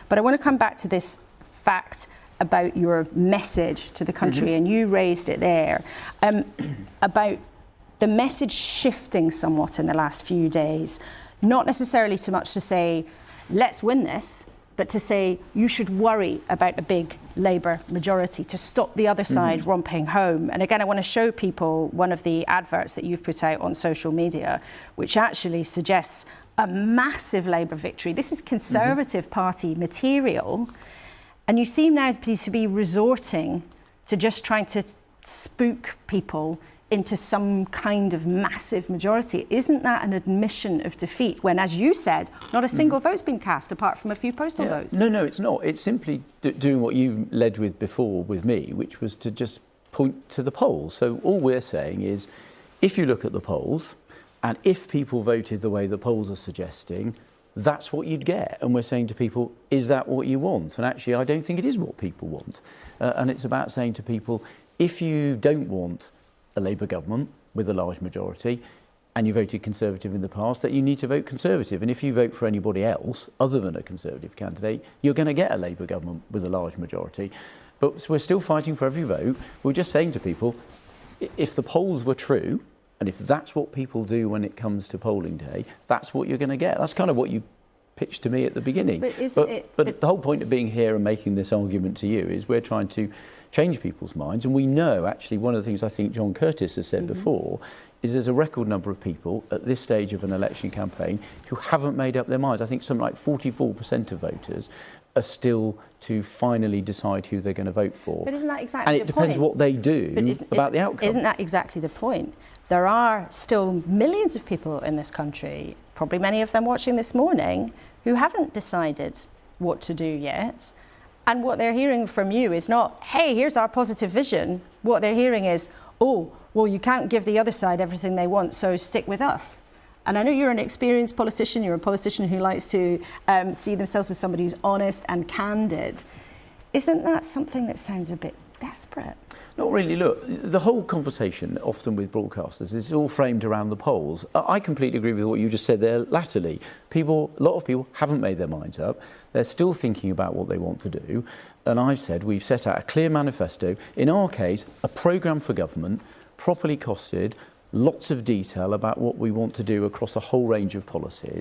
But I want to come back to this fact about your message to the country, and you raised it there, about the message shifting somewhat in the last few days, not necessarily so much to say, let's win this, but to say you should worry about a big Labour majority to stop the other side romping home. And again, I want to show people one of the adverts that you've put out on social media, which actually suggests a massive Labour victory. This is Conservative Party material. And you seem now to be resorting to just trying to spook people into some kind of massive majority. Isn't that an admission of defeat when, as you said, not a single vote's been cast apart from a few postal votes? No, it's not. It's simply doing what you led with before with me, which was to just point to the polls. So all we're saying is, if you look at the polls, and if people voted the way the polls are suggesting, that's what you'd get. And we're saying to people, is that what you want? And actually, I don't think it is what people want. And it's about saying to people, if you don't want a Labour government with a large majority, and you voted Conservative in the past, that you need to vote Conservative. And if you vote for anybody else other than a Conservative candidate, you're going to get a Labour government with a large majority. But we're still fighting for every vote. We're just saying to people, if the polls were true, and if that's what people do when it comes to polling day, that's what you're going to get. That's kind of what you pitched to me at the beginning. But the whole point of being here and making this argument to you is we're trying to change people's minds. And we know, actually, one of the things I think John Curtis has said before is there's a record number of people at this stage of an election campaign who haven't made up their minds. I think something like 44% of voters are still to finally decide who they're going to vote for. But isn't that exactly the point? And it depends what they do about the outcome. Isn't that exactly the point? There are still millions of people in this country, probably many of them watching this morning, who haven't decided what to do yet. And what they're hearing from you is not, hey, here's our positive vision. What they're hearing is, oh, well, you can't give the other side everything they want, so stick with us. And I know you're an experienced politician. You're a politician who likes to see themselves as somebody who's honest and candid. Isn't that something that sounds a bit desperate? Not really. Look, the whole conversation, often with broadcasters, is all framed around the polls. I completely agree with what you just said there latterly. A lot of people haven't made their minds up. They're still thinking about what they want to do. And I've said we've set out a clear manifesto. In our case, a programme for government, properly costed, lots of detail about what we want to do across a whole range of policies.